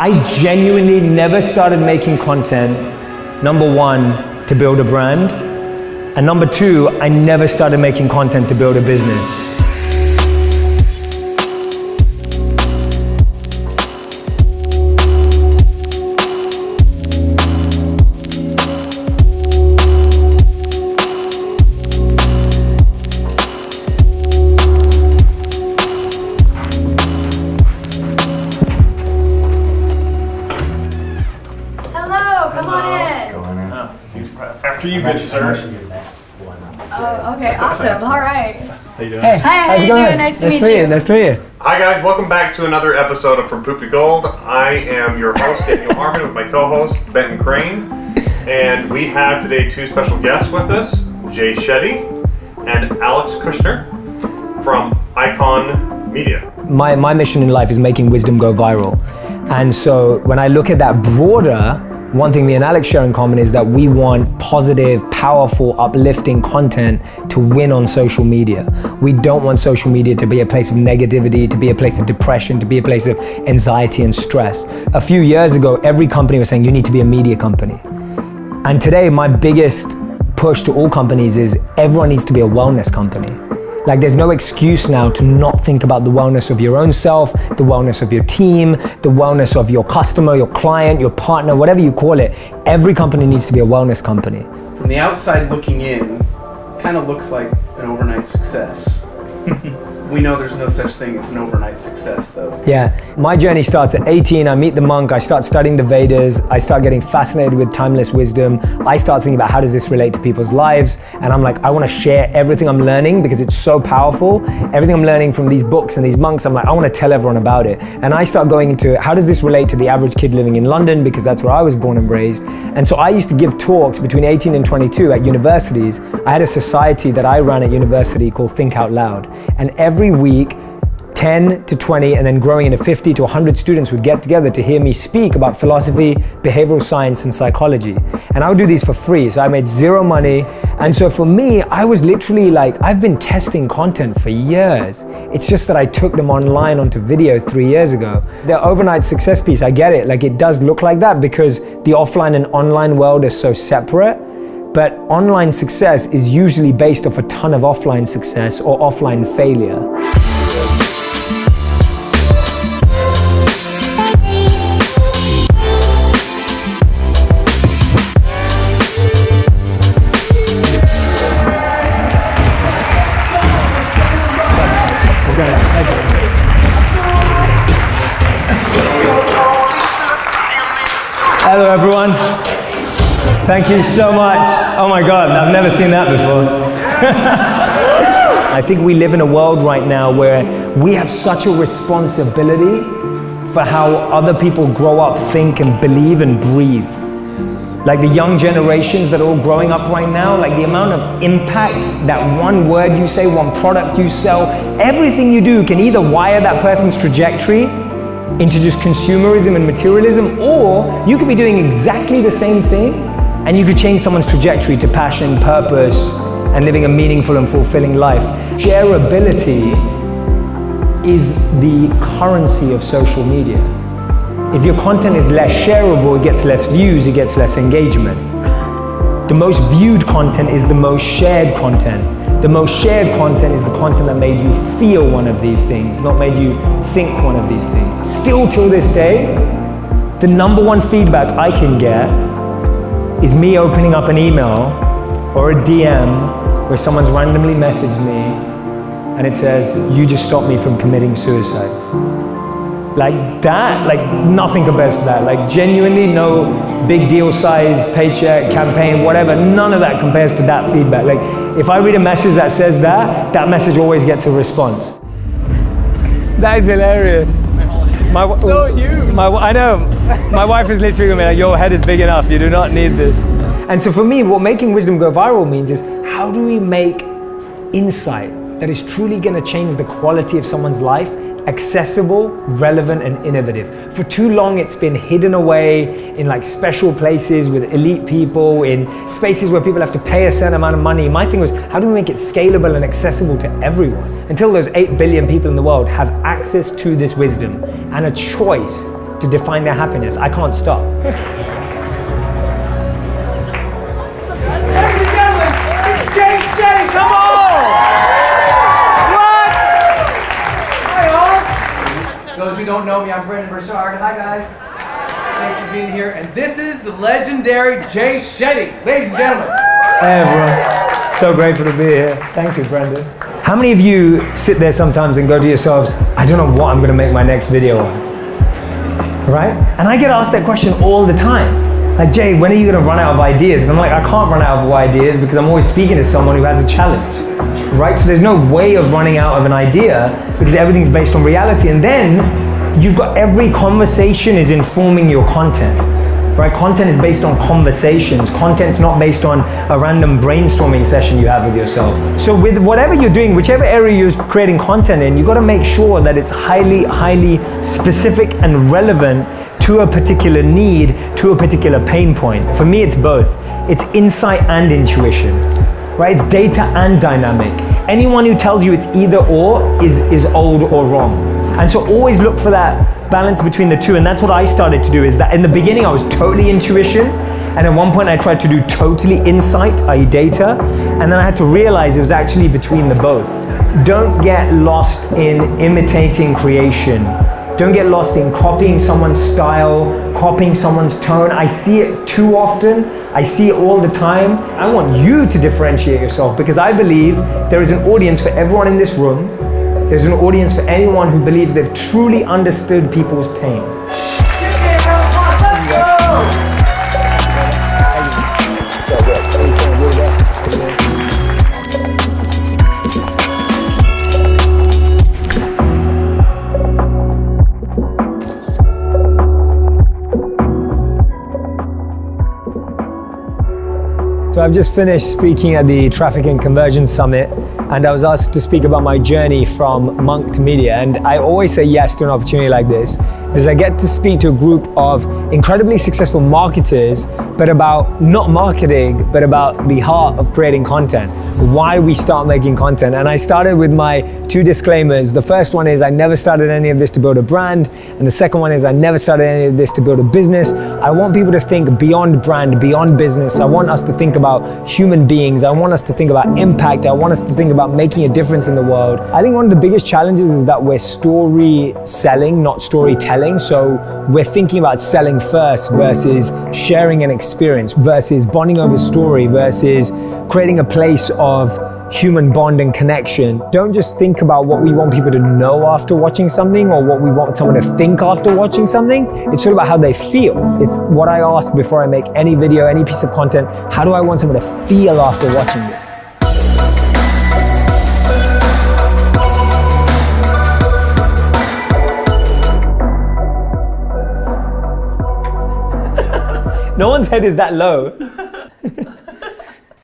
I genuinely never started making content, number one, to build a brand, and number two, I never started making content to build a business. After you, good sir. Oh, okay, awesome. All right. How you doing? Hey, Hi, how you doing? Nice to meet you. Nice to meet you. Hi guys, welcome back to another episode of From Poop to Gold. I am your host, Daniel Harmon, with my co-host, Benton Crane. And we have today two special guests with us, Jay Shetty and Alex Kushner from Icon Media. My mission in life is making wisdom go viral. And so when I look at that broader, one thing me and Alex share in common is that we want positive, powerful, uplifting content to win on social media. We don't want social media to be a place of negativity, to be a place of depression, to be a place of anxiety and stress. A few years ago, every company was saying you need to be a media company. And today, my biggest push to all companies is everyone needs to be a wellness company. Like there's no excuse now to not think about the wellness of your own self, the wellness of your team, the wellness of your customer, your client, your partner, whatever you call it. Every company needs to be a wellness company. From the outside looking in, kind of looks like an overnight success. We know there's no such thing as an overnight success though. Yeah, my journey starts at 18, I meet the monk, I start studying the Vedas, I start getting fascinated with timeless wisdom, I start thinking about how does this relate to people's lives, and I'm like, I want to share everything I'm learning because it's so powerful. Everything I'm learning from these books and these monks, I'm like, I want to tell everyone about it. And I start going into how does this relate to the average kid living in London, because that's where I was born and raised. And so I used to give talks between 18 and 22 at universities. I had a society that I ran at university called Think Out Loud. And every week, 10 to 20 and then growing into 50 to 100 students would get together to hear me speak about philosophy, behavioral science, and psychology. And I would do these for free, so I made zero money. And so for me, I was literally like, I've been testing content for years. It's just that I took them online onto video 3 years ago. The overnight success piece, I get it. Like it does look like that because the offline and online world is so separate. But online success is usually based off a ton of offline success or offline failure. Hello everyone. Thank you so much. Oh my God, I've never seen that before. I think we live in a world right now where we have such a responsibility for how other people grow up, think and believe and breathe. Like the young generations that are all growing up right now, like the amount of impact that one word you say, one product you sell, everything you do can either wire that person's trajectory into just consumerism and materialism, or you could be doing exactly the same thing and you could change someone's trajectory to passion, purpose, and living a meaningful and fulfilling life. Shareability is the currency of social media. If your content is less shareable, it gets less views, it gets less engagement. The most viewed content is the most shared content. The most shared content is the content that made you feel one of these things, not made you think one of these things. Still till this day, the number one feedback I can get is me opening up an email or a DM where someone's randomly messaged me and it says, you just stopped me from committing suicide. Like that, like nothing compares to that. Like genuinely no big deal size, paycheck, campaign, whatever, none of that compares to that feedback. Like if I read a message that says that, that message always gets a response. That is hilarious. So huge. I know. My wife is literally going to be like, your head is big enough, you do not need this. And so for me, what making wisdom go viral means is how do we make insight that is truly going to change the quality of someone's life accessible, relevant, and innovative. For too long, it's been hidden away in like special places with elite people, in spaces where people have to pay a certain amount of money. My thing was, how do we make it scalable and accessible to everyone? Until those 8 billion people in the world have access to this wisdom and a choice to define their happiness. I can't stop. Ladies and gentlemen, it's James Shetty. Come on! What? Hi, all. Those who don't know me, I'm Brendan Burchard. Hi, guys. Thanks for being here. And this is the legendary Jay Shetty. Ladies and gentlemen. Hey everyone, so grateful to be here. Thank you, Brendan. How many of you sit there sometimes and go to yourselves, I don't know what I'm gonna make my next video on? Right? And I get asked that question all the time. Like, Jay, when are you gonna run out of ideas? And I'm like, I can't run out of ideas because I'm always speaking to someone who has a challenge. Right? So there's no way of running out of an idea because everything's based on reality. And then you've got every conversation is informing your content. Right? Content is based on conversations. Content's not based on a random brainstorming session you have with yourself. So with whatever you're doing, whichever area you're creating content in, you got to make sure that it's highly, highly specific and relevant to a particular need, to a particular pain point. For me, it's both. It's insight and intuition. Right? It's data and dynamic. Anyone who tells you it's either or is old or wrong. And so always look for that balance between the two, and that's what I started to do. Is that in the beginning I was totally intuition, and at one point I tried to do totally insight, i.e. data, and then I had to realize it was actually between the both. Don't get lost in imitating creation. Don't get lost in copying someone's style, copying someone's tone. I see it too often. I see it all the time. I want you to differentiate yourself because I believe there is an audience for everyone in this room. There's an audience for anyone who believes they've truly understood people's pain. So I've just finished speaking at the Traffic and Conversion Summit, and I was asked to speak about my journey from monk to media. And I always say yes to an opportunity like this because I get to speak to a group of incredibly successful marketers, but about not marketing, but about the heart of creating content, why we start making content. And I started with my two disclaimers. The first one is I never started any of this to build a brand. And the second one is I never started any of this to build a business. I want people to think beyond brand, beyond business. I want us to think about human beings. I want us to think about impact. I want us to think about making a difference in the world. I think one of the biggest challenges is that we're story selling, not storytelling. So we're thinking about selling first versus sharing an experience versus bonding over story versus creating a place of human bond and connection. Don't just think about what we want people to know after watching something or what we want someone to think after watching something. It's all about how they feel. It's what I ask before I make any video, any piece of content. How do I want someone to feel after watching this? No one's head is that low.